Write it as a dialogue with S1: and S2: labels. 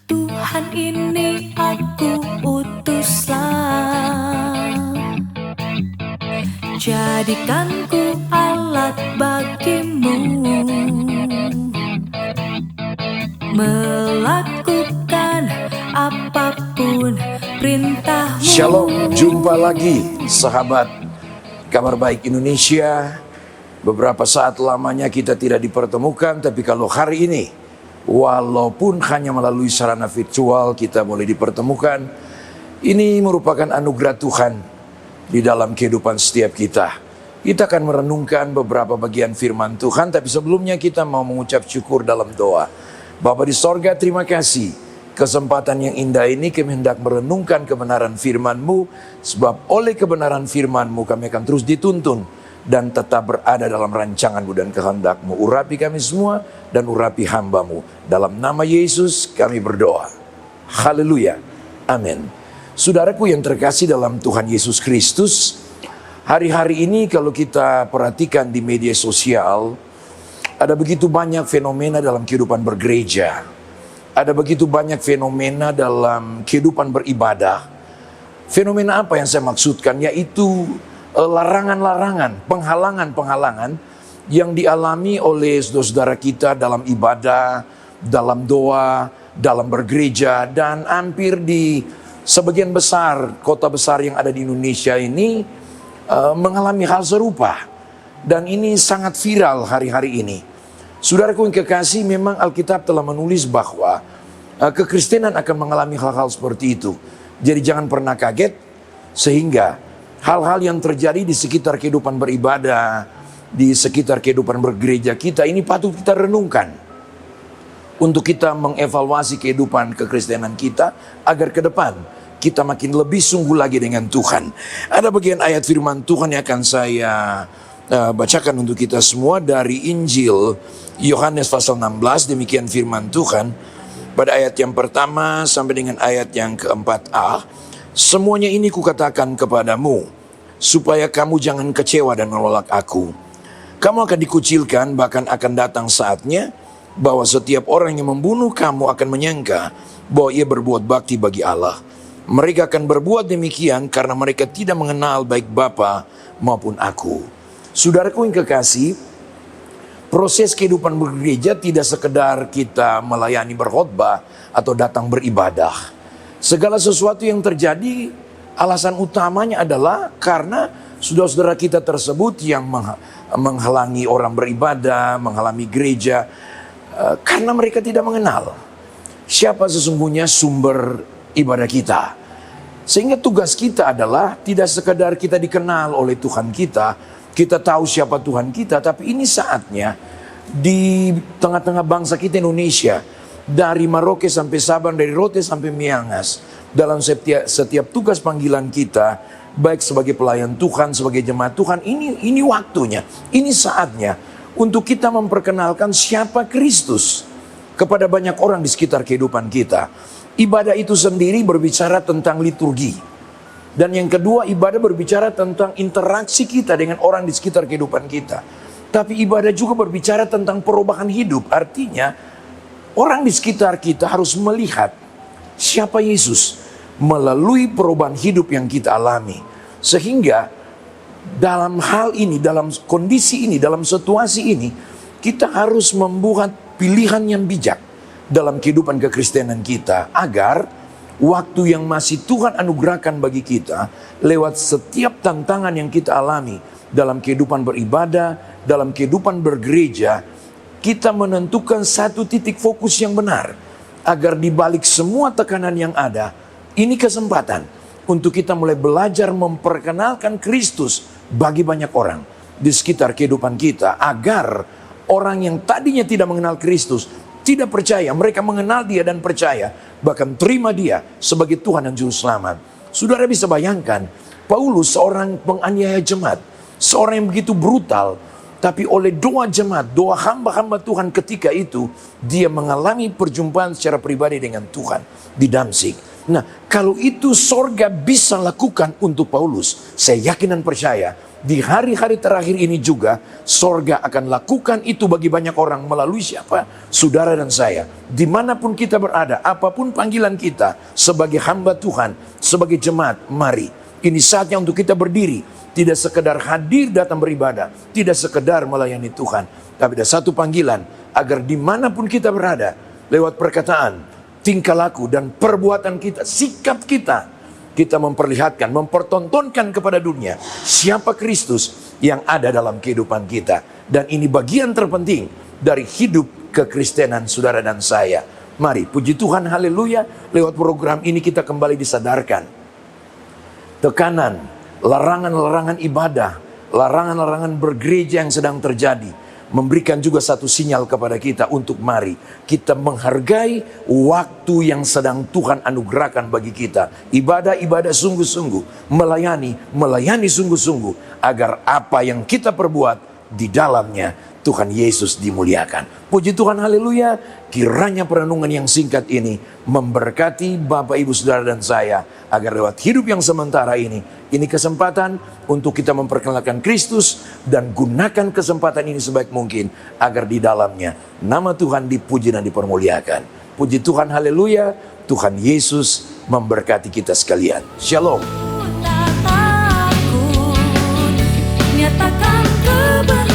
S1: Tuhan ini aku utuslah, jadikanku alat bagimu, melakukan apapun perintahmu.
S2: Shalom, jumpa lagi sahabat Kabar Baik Indonesia. Beberapa saat lamanya kita tidak dipertemukan, tapi kalau hari ini walaupun hanya melalui sarana virtual kita boleh dipertemukan, ini merupakan anugerah Tuhan di dalam kehidupan setiap kita. Kita akan merenungkan beberapa bagian firman Tuhan, tapi sebelumnya kita mau mengucap syukur dalam doa. Bapa di sorga, terima kasih kesempatan yang indah ini kami hendak merenungkan kebenaran firman-Mu, sebab oleh kebenaran firman-Mu kami akan terus dituntun dan tetap berada dalam rancangan-Mu dan kehendak-Mu. Urapi kami semua dan urapi hamba-Mu. Dalam nama Yesus kami berdoa. Haleluya. Amin. Saudaraku yang terkasih dalam Tuhan Yesus Kristus, hari-hari ini kalau kita perhatikan di media sosial, ada begitu banyak fenomena dalam kehidupan bergereja. Ada begitu banyak fenomena dalam kehidupan beribadah. Fenomena apa yang saya maksudkan? Yaitu larangan-larangan, penghalangan-penghalangan yang dialami oleh saudara-saudara kita dalam ibadah, dalam doa, dalam bergereja, dan hampir di sebagian besar kota besar yang ada di Indonesia ini mengalami hal serupa. Dan ini sangat viral hari-hari ini. Saudaraku yang kekasih, memang Alkitab telah menulis bahwa kekristenan akan mengalami hal-hal seperti itu. Jadi jangan pernah kaget, sehingga hal-hal yang terjadi di sekitar kehidupan beribadah, di sekitar kehidupan bergereja kita, ini patut kita renungkan. Untuk kita mengevaluasi kehidupan kekristenan kita, agar ke depan kita makin lebih sungguh lagi dengan Tuhan. Ada bagian ayat firman Tuhan yang akan saya bacakan untuk kita semua dari Injil Yohanes pasal 16, demikian firman Tuhan. Pada ayat yang pertama sampai dengan ayat yang keempat-a. Semuanya ini kukatakan kepadamu, supaya kamu jangan kecewa dan menolak aku. Kamu akan dikucilkan, bahkan akan datang saatnya bahwa setiap orang yang membunuh kamu akan menyangka bahwa ia berbuat bakti bagi Allah. Mereka akan berbuat demikian karena mereka tidak mengenal baik Bapa maupun aku. Saudaraku yang kekasih, proses kehidupan bergereja tidak sekedar kita melayani berkhotbah atau datang beribadah. Segala sesuatu yang terjadi, alasan utamanya adalah karena saudara-saudara kita tersebut yang menghalangi orang beribadah, menghalangi gereja, karena mereka tidak mengenal siapa sesungguhnya sumber ibadah kita. Sehingga tugas kita adalah tidak sekedar kita dikenal oleh Tuhan kita tahu siapa Tuhan kita, tapi ini saatnya di tengah-tengah bangsa kita Indonesia, dari Maroke sampai Sabang, dari Rote sampai Miangas, dalam setiap tugas panggilan kita, baik sebagai pelayan Tuhan, sebagai jemaat Tuhan, ini waktunya, ini saatnya untuk kita memperkenalkan siapa Kristus kepada banyak orang di sekitar kehidupan kita. Ibadah itu sendiri berbicara tentang liturgi. Dan yang kedua, ibadah berbicara tentang interaksi kita dengan orang di sekitar kehidupan kita. Tapi ibadah juga berbicara tentang perubahan hidup. Artinya, orang di sekitar kita harus melihat siapa Yesus melalui perubahan hidup yang kita alami. Sehingga dalam hal ini, dalam kondisi ini, dalam situasi ini, kita harus membuat pilihan yang bijak dalam kehidupan kekristenan kita, agar waktu yang masih Tuhan anugerahkan bagi kita, lewat setiap tantangan yang kita alami dalam kehidupan beribadah, dalam kehidupan bergereja, kita menentukan satu titik fokus yang benar, agar di balik semua tekanan yang ada, ini kesempatan untuk kita mulai belajar memperkenalkan Kristus bagi banyak orang di sekitar kehidupan kita, agar orang yang tadinya tidak mengenal Kristus, tidak percaya, mereka mengenal Dia dan percaya, bahkan terima Dia sebagai Tuhan dan Juru Selamat. Saudara bisa bayangkan, Paulus seorang penganiaya jemaat, seorang yang begitu brutal, tapi oleh doa jemaat, doa hamba-hamba Tuhan ketika itu, dia mengalami perjumpaan secara pribadi dengan Tuhan di Damsyik. Nah, kalau itu sorga bisa lakukan untuk Paulus, saya yakin dan percaya di hari-hari terakhir ini juga, sorga akan lakukan itu bagi banyak orang melalui siapa? Saudara dan saya. Dimanapun kita berada, apapun panggilan kita sebagai hamba Tuhan, sebagai jemaat, mari. Ini saatnya untuk kita berdiri. Tidak sekedar hadir datang beribadah, tidak sekedar melayani Tuhan. Tapi ada satu panggilan, agar dimanapun kita berada, lewat perkataan, tingkah laku dan perbuatan kita, sikap kita, kita memperlihatkan, mempertontonkan kepada dunia siapa Kristus yang ada dalam kehidupan kita. Dan ini bagian terpenting dari hidup kekristenan saudara dan saya. Mari, puji Tuhan, haleluya, lewat program ini kita kembali disadarkan. Tekanan, larangan-larangan ibadah, larangan-larangan bergereja yang sedang terjadi, memberikan juga satu sinyal kepada kita untuk mari kita menghargai waktu yang sedang Tuhan anugerahkan bagi kita. Ibadah-ibadah sungguh-sungguh, melayani sungguh-sungguh, agar apa yang kita perbuat di dalamnya Tuhan Yesus dimuliakan. Puji Tuhan, haleluya. Kiranya perenungan yang singkat ini memberkati Bapak, Ibu, Saudara dan saya, agar lewat hidup yang sementara ini kesempatan untuk kita memperkenalkan Kristus, dan gunakan kesempatan ini sebaik mungkin agar di dalamnya nama Tuhan dipuji dan dipermuliakan. Puji Tuhan, haleluya. Tuhan Yesus memberkati kita sekalian. Shalom.
S1: Tak takut, nyatakan kebenaran.